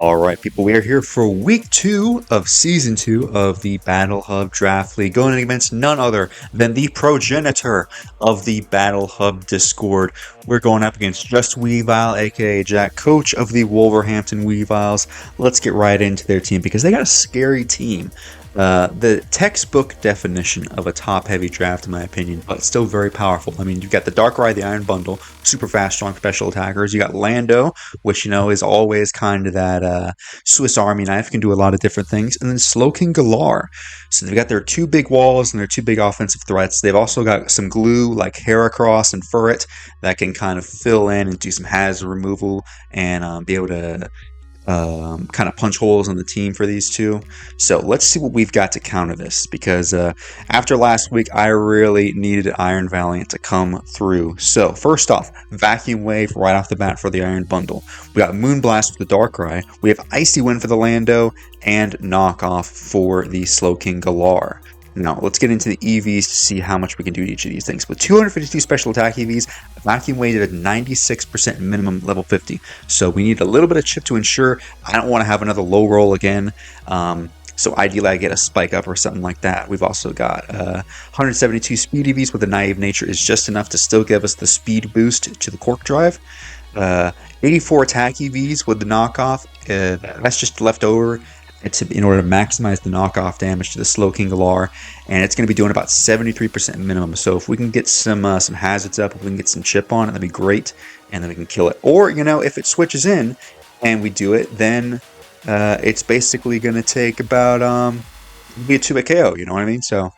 Alright, people, we are here for week 2 of season 2 of the Battle Hub Draft League, going against none other than the progenitor of the Battle Hub Discord. We're going up against Just Weavile, aka Jack, coach of the Wolverhampton Weaviles. Let's get right into their team because they got a scary team. The textbook definition of a top-heavy draft, in my opinion, but still very powerful. I mean, you've got the Darkrai, the Iron Bundle, super fast, strong special attackers. You got Lando, which, you know, is always kind of that Swiss Army knife, can do a lot of different things. And then Slowking Galar. So they've got their two big walls and their two big offensive threats. They've also got some glue like Heracross and Furret that can kind of fill in and do some hazard removal and be able to kind of punch holes in the team for these two. So let's see what we've got to counter this, because after last week I really needed IronValiant to come through. So first off, Vacuum Wave right off the bat for the Iron Bundle. We got Moonblast for the Darkrai. We have Icy Wind for the Lando, and Knockoff for the Slowking Galar. Now, let's get into the EVs to see how much we can do to each of these things. With 252 special attack EVs, Vacuum Wave at 96% minimum level 50. So we need a little bit of chip to ensure I don't want to have another low roll again. So ideally I get a spike up or something like that. We've also got 172 speed EVs with a naive nature is just enough to still give us the speed boost to the Cork Drive. 84 attack EVs with the knockoff. That's just left over in order to maximize the knockoff damage to the Slowking Galar, and it's going to be doing about 73% minimum. So if we can get some hazards up, if we can get some chip on it, that'd be great, and then we can kill it. Or, you know, if it switches in and we do it, then it's basically going to take about be a 2-hit KO. You know what I mean? So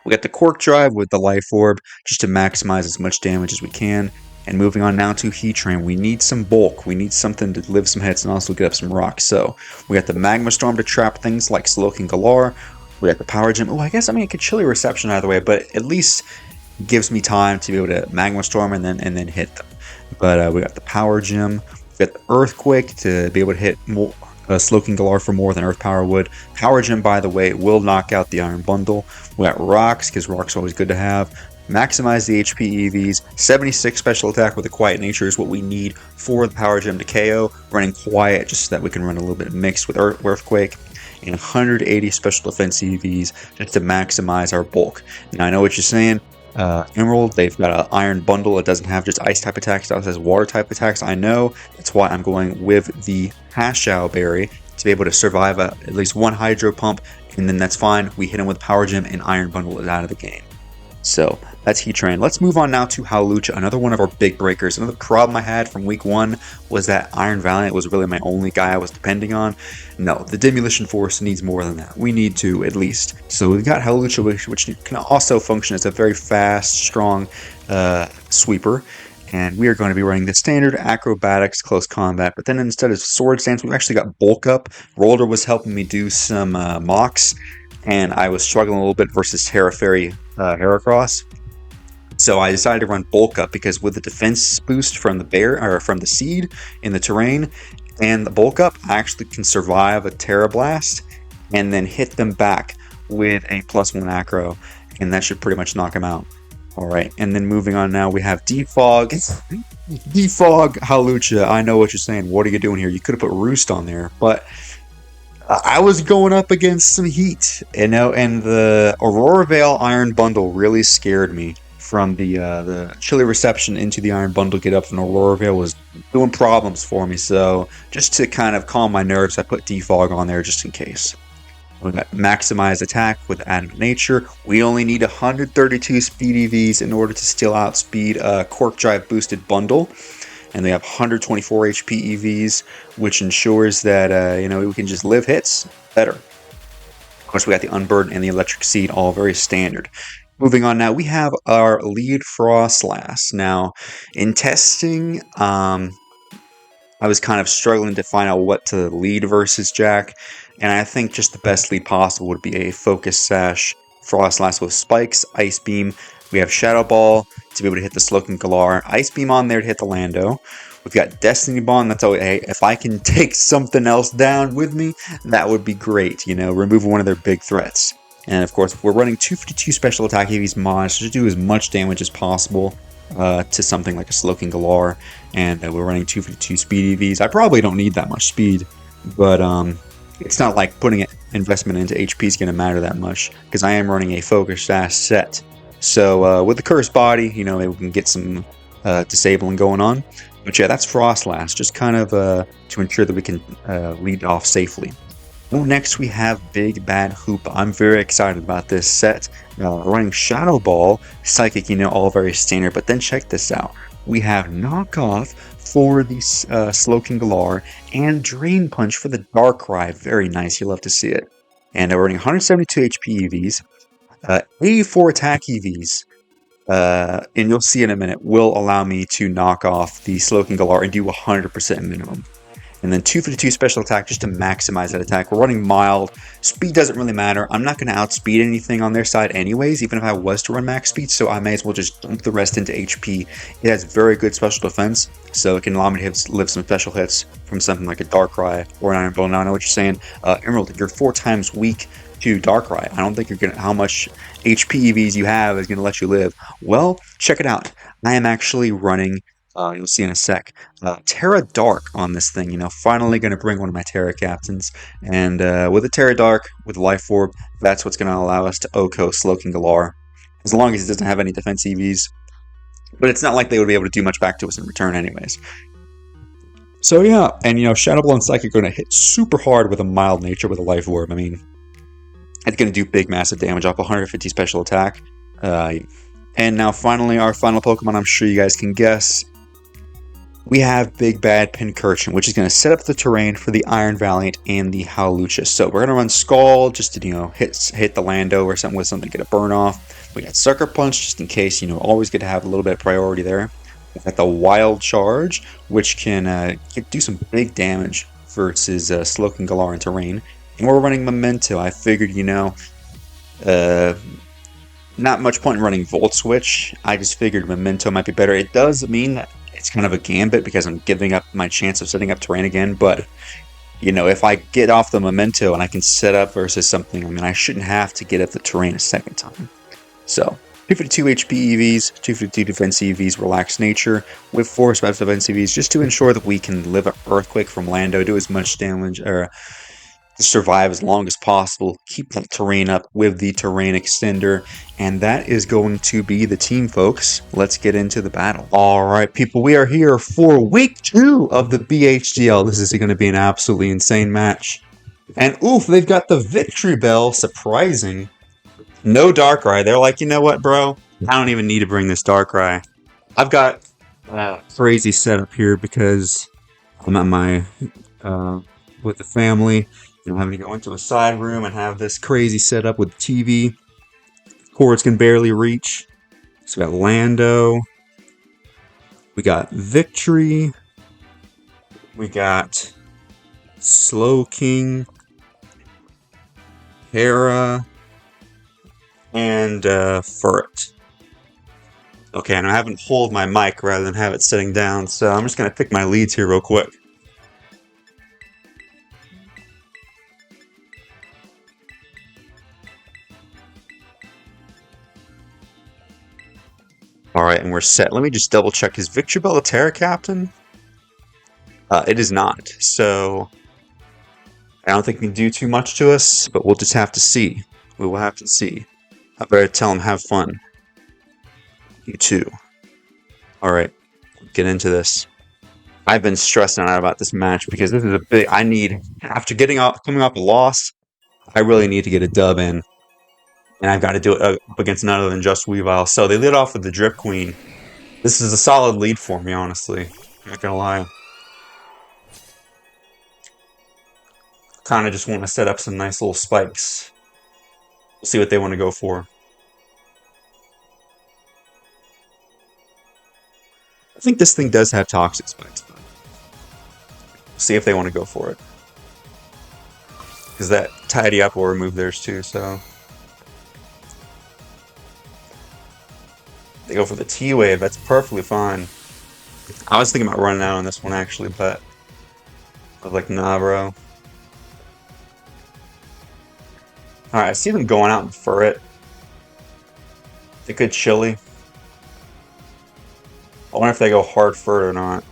we got the Cork Drive with the Life Orb just to maximize as much damage as we can. And moving on now to Heatran, we need some bulk. We need something to live some hits and also get up some rocks. So we got the Magma Storm to trap things like Slowking Galar. We got the Power Gem. Oh, I guess it could chilly reception either way, but at least gives me time to be able to Magma Storm and then hit them. But we got the Power Gem. We got the Earthquake to be able to hit more, Slowking Galar for more than Earth Power would. Power Gem, by the way, will knock out the Iron Bundle. We got Rocks, because Rocks are always good to have. Maximize the HP EVs. 76 special attack with a Quiet Nature is what we need for the Power Gem to KO. Running Quiet just so that we can run a little bit mixed with Earthquake. And 180 special defense EVs just to maximize our bulk. Now I know what you're saying. Emerald, they've got an Iron Bundle. It doesn't have just Ice type attacks. It also has Water type attacks. I know. That's why I'm going with the Hashao Berry to be able to survive at least one Hydro Pump. And then that's fine. We hit him with Power Gem and Iron Bundle is out of the game. So that's Heatran. Let's move on now to Hawlucha, another one of our big breakers. Another problem I had from week 1 was that IronValiant was really my only guy I was depending on. No, the Demolition Force needs more than that. We need 2 at least. So we've got Hawlucha, which can also function as a very fast, strong sweeper. And we are going to be running the standard acrobatics close combat. But then instead of sword stance, we've actually got bulk up. Roller was helping me do some mocks. And I was struggling a little bit versus Terra Fairy Heracross. So I decided to run bulk up because with the defense boost from the bear or from the seed in the terrain and the bulk up, I actually can survive a Terra Blast and then hit them back with a +1 acro, and that should pretty much knock them out. Alright, and then moving on now, we have Defog. Defog Hawlucha. I know what you're saying. What are you doing here? You could have put Roost on there, but I was going up against some heat, you know, and the Aurora Veil Iron Bundle really scared me from the chilly reception into the Iron Bundle get up, and Aurora Veil was doing problems for me. So just to kind of calm my nerves, I put Defog on there just in case. We got Maximized Attack with Adamant Nature. We only need 132 speed EVs in order to still outspeed Cork Drive boosted bundle. And they have 124 HP EVs, which ensures that you know, we can just live hits better. Of course, we got the Unburden and the Electric Seed, all very standard. Moving on now, we have our lead Frostlass. Now, in testing, I was kind of struggling to find out what to lead versus Jack, and I think just the best lead possible would be a Focus Sash Frostlass with Spikes, Ice Beam. We have Shadow Ball to be able to hit the Slowking Galar. Ice Beam on there to hit the Lando. We've got Destiny Bond. That's always, hey, if I can take something else down with me, that would be great. You know, remove one of their big threats. And of course, we're running 252 special attack EVs mods to do as much damage as possible to something like a Slowking Galar. And we're running 252 speed EVs. I probably don't need that much speed but it's not like putting investment into HP is going to matter that much because I am running a focused ass set. So with the cursed body, you know, maybe we can get some disabling going on. But yeah, that's Frostlass, just kind of to ensure that we can lead off safely. Well, next we have Big Bad Hoopa. I'm very excited about this set. Running Shadow Ball, Psychic, you know, all very standard. But then check this out. We have Knockoff for the Slowking Galar and Drain Punch for the Darkrai. Very nice. You love to see it. And we're running 172 HP EVs, 84 attack EVs. And you'll see in a minute, will allow me to knock off the Slowking Galar and do 100% minimum. And then 252 special attack just to maximize that attack. We're running mild. Speed doesn't really matter. I'm not going to outspeed anything on their side anyways, even if I was to run max speed, so I may as well just dump the rest into HP. It has very good special defense, so it can allow me to live some special hits from something like a Darkrai or an Ironvalient. Now I know what you're saying. Emerald, you're 4 times weak to Darkrai. I don't think you're going to, how much HP EVs you have is going to let you live. Well, check it out. I am actually running you'll see in a sec. Terra Dark on this thing, you know, finally going to bring one of my Terra captains. And with a Terra Dark, with Life Orb, that's what's going to allow us to Oko Slowking Galar. As long as it doesn't have any defense EVs. But it's not like they would be able to do much back to us in return anyways. So yeah, and you know, Shadow Ball and Psychic are going to hit super hard with a mild nature with a Life Orb. I mean, it's going to do big, massive damage off 150 special attack. And now finally, our final Pokemon, I'm sure you guys can guess. We have Big Bad Pincurchin, which is going to set up the terrain for the IronValiant and the Hawlucha. So we're going to run Scald just to, you know, hit the Lando or something with something to get a burn off. We got Sucker Punch just in case, you know, always good to have a little bit of priority there. We got the Wild Charge, which can do some big damage versus Slowking Galar in terrain. And we're running Memento. I figured, you know, not much point in running Volt Switch. I just figured Memento might be better. It does mean that it's kind of a gambit because I'm giving up my chance of setting up terrain again, but you know, if I get off the Memento and I can set up versus something, I mean, I shouldn't have to get up the terrain a second time. So 252 HP EVs, 252 defense EVs, relaxed nature with 4 special defense EVs just to ensure that we can live an earthquake from Lando, do as much damage or survive as long as possible, keep that terrain up with the terrain extender, and that is going to be the team, folks. Let's get into the battle. All right, people, we are here for week 2 of the BHDL. This is going to be an absolutely insane match. And oof, they've got the Victory Bell, surprising. No Darkrai. They're like, you know what, bro? I don't even need to bring this Darkrai. I've got a crazy setup here because I'm at my, with the family. You know, having to go into a side room and have this crazy setup with TV. Cords can barely reach. So we got Lando. We got Victory. We got Slowking. Hera. And Furret. Okay, and I haven't pulled my mic rather than have it sitting down, so I'm just going to pick my leads here real quick. Alright, and we're set. Let me just double check. Is Victory Bell a Terra Captain? It is not. So, I don't think it can do too much to us, but we'll just have to see. We will have to see. I better tell him, have fun. You too. Alright, get into this. I've been stressing out about this match because this is a big... I need... After coming off a loss, I really need to get a dub in. And I've got to do it up against none other than Just Weavile. So they lead off with the Drip Queen. This is a solid lead for me, honestly. Not gonna lie. Kind of just want to set up some nice little spikes. We'll see what they want to go for. I think this thing does have toxic spikes, but we'll see if they want to go for it. Because that Tidy Up will remove theirs too, so... They go for the T-Wave, that's perfectly fine. I was thinking about running out on this one actually, but I was like, nah, bro. Alright, I see them going out and Furret. They could Chili. I wonder if they go hard Furret or not.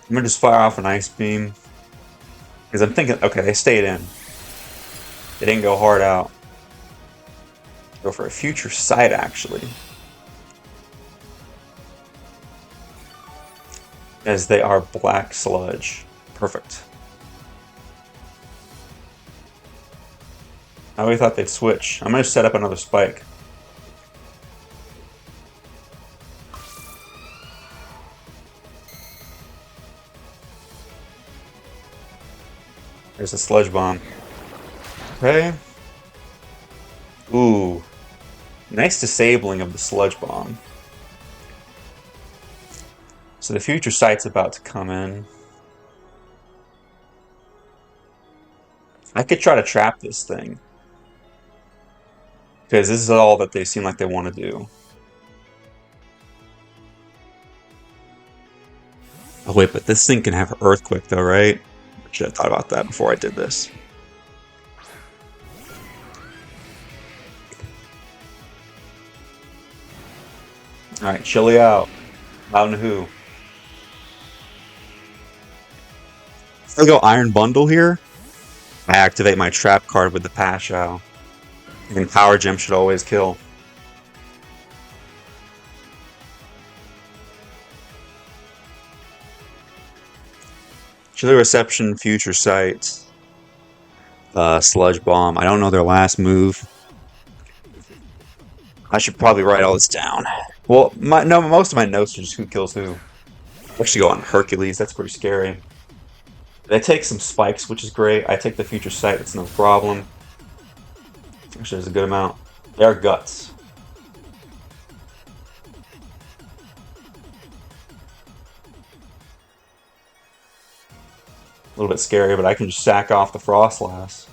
I'm gonna just fire off an Ice Beam. Because I'm thinking, okay, they stayed in. They didn't go hard out. Go for a Future Sight, actually. As they are Black Sludge. Perfect. I always thought they'd switch. I'm going to set up another spike. There's a Sludge Bomb. Okay. Ooh. Nice disabling of the Sludge Bomb. So the Future Sight's about to come in. I could try to trap this thing. Because this is all that they seem like they want to do. Oh wait, but this thing can have Earthquake though, right? I should have thought about that before I did this. Alright, chilly out. Mountain Who. If I go Iron Bundle here, I activate my trap card with the Pashow. And Power Gem should always kill. Chilly Reception, Future Sight, Sludge Bomb. I don't know their last move. I should probably write all this down. Well, most of my notes are just who kills who. I actually go on Hercules. That's pretty scary. They take some spikes, which is great. I take the Future Sight. That's no problem. Actually, there's a good amount. They are Guts. A little bit scary, but I can just sack off the Frostlass.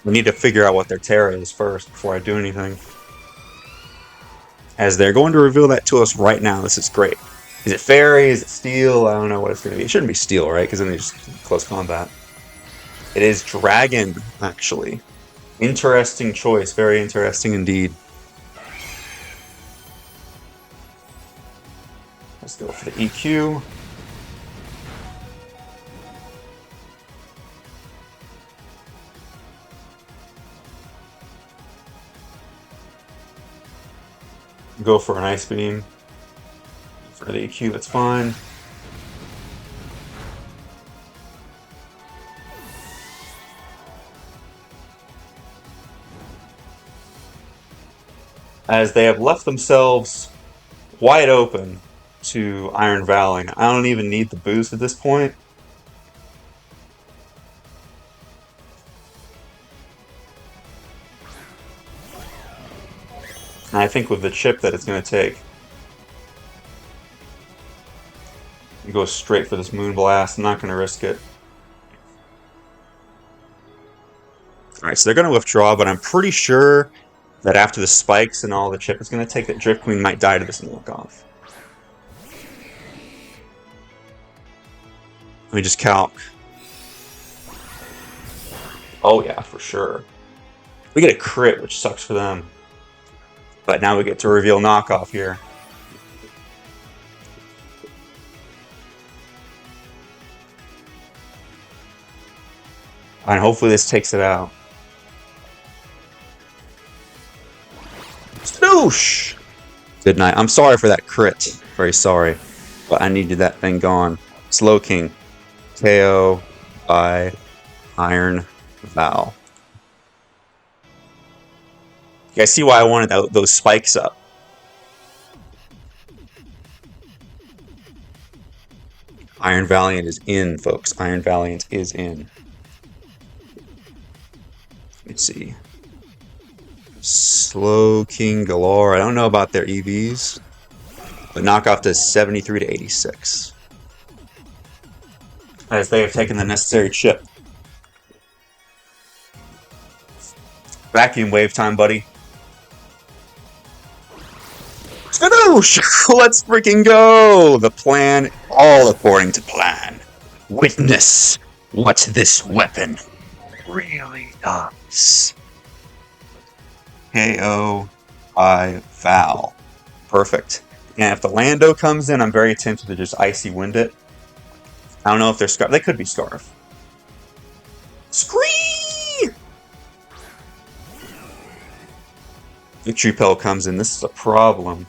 We need to figure out what their Terra is first before I do anything. As they're going to reveal that to us right now. This is great. Is it Fairy? Is it Steel? I don't know what it's going to be. It shouldn't be Steel, right? Because then they just close combat. It is Dragon, actually. Interesting choice. Very interesting indeed. Let's go for the EQ. Go for an Ice Beam. For the EQ, that's fine. As they have left themselves wide open to IronValiant. I don't even need the boost at this point. And I think with the chip that it's going to take, you go straight for this Moonblast. I'm not going to risk it. Alright, so they're going to withdraw, but I'm pretty sure that after the spikes and all the chip is going to take, that Drift Queen might die to this knockoff. Let me just calc. Oh yeah, for sure. We get a crit, which sucks for them. But now we get to reveal knockoff here. And hopefully this takes it out. Stoosh! Good night. I'm sorry for that crit. Very sorry. But I needed that thing gone. Slow King. KO by Iron Val. You guys see why I wanted those spikes up. IronValiant is in, folks. IronValiant is in. Let's see. Slow King galore. I don't know about their EVs, but knockoff does 73 to 86. As they have taken the necessary chip. Vacuum wave time, buddy. Let's freaking go! The plan, all according to plan. Witness what this weapon really does. KO by Val. Perfect. And if the Lando comes in, I'm very tempted to just Icy Wind it. I don't know if they're Scarf. They could be Scarf. Scree! Victory Pill comes in. This is a problem.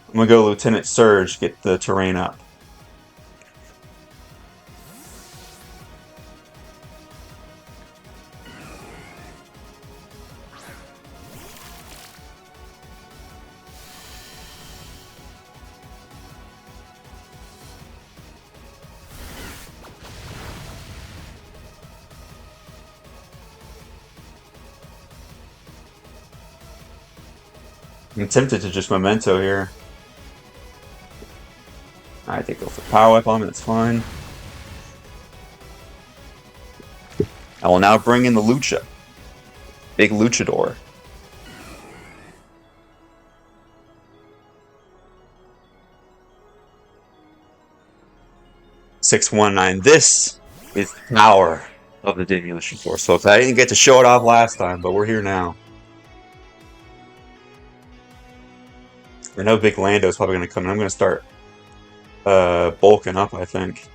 I'm gonna go Lieutenant Surge, get the terrain up. I'm tempted to just Memento here. I think go for Power Whip on me, that's fine. I will now bring in the Lucha. Big Luchador. $619. This is the power of the Demolition Force, folks. I didn't get to show it off last time, but we're here now. I know Big Lando is probably going to come in. I'm going to start bulking up, I think.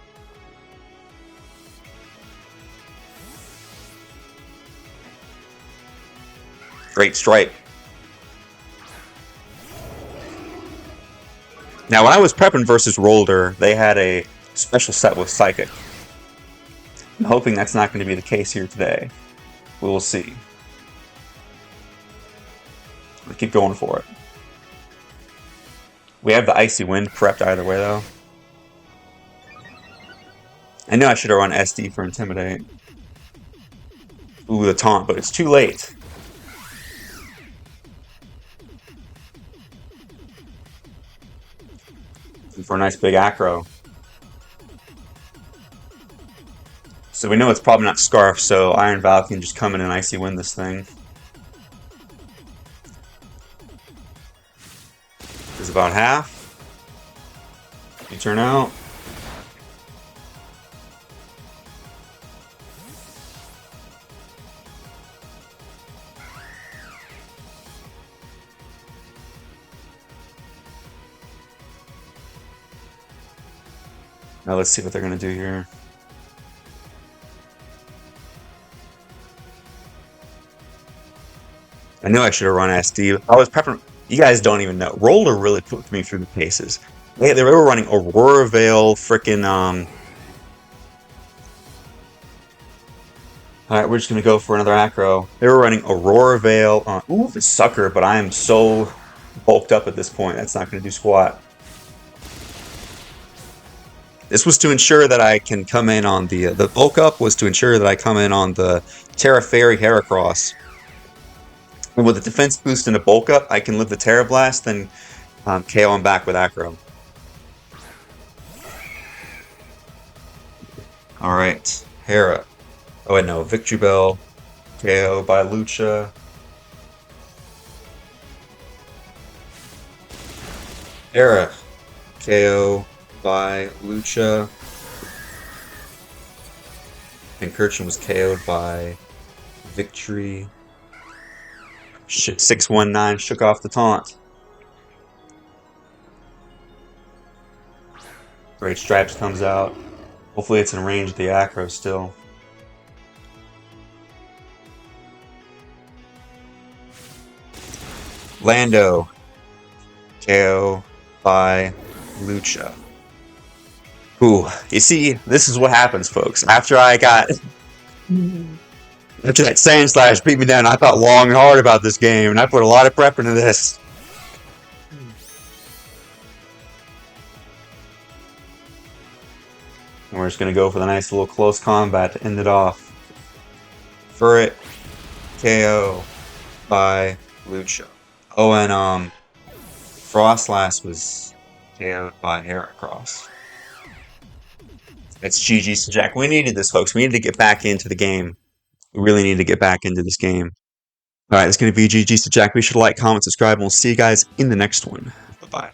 Great Stripe. Now, when I was prepping versus Rolder, they had a special set with Psychic. I'm hoping that's not going to be the case here today. We will see. Let's keep going for it. We have the Icy Wind prepped either way, though. I know I should have run SD for Intimidate. Ooh, the taunt, but it's too late. For a nice big acro. So we know it's probably not Scarf, so IronValiant can just come in and Icy Wind this thing. This is about half. You turn out. Now let's see what they're going to do here. I knew I should have run SD. I was prepping. You guys don't even know. Roller really put me through the paces. They were running Aurora Veil, freaking. Alright, we're just going to go for another acro. They were running Aurora Veil. Ooh, the sucker, but I am so bulked up at this point. That's not going to do squat. This was to ensure that I can come in on the bulk up was to ensure that I come in on the Terra Fairy Heracross. And with a defense boost and a bulk up, I can live the Terra Blast, then KO him back with acro. Alright, Hera. Oh wait, no, Victory Bell, KO by Lucha. Hera, KO by Lucha. And Kirchen was KO'd by Victory. Shit, 619 shook off the taunt. Great Stripes comes out. Hopefully it's in range of the acro still. Lando, KO by Lucha. Ooh, you see, this is what happens, folks. After that Sand Slash beat me down, I thought long and hard about this game, and I put a lot of prep into this. And we're just going to go for the nice little close combat to end it off. Furret, KO by Lucha. Oh, and Frostlass was KO'd by Heracross. It's GG's to Jack. We needed this, folks. We needed to get back into the game. We really need to get back into this game. Alright, it's going to be GG's to Jack. Be sure to like, comment, subscribe, and we'll see you guys in the next one. Bye-bye.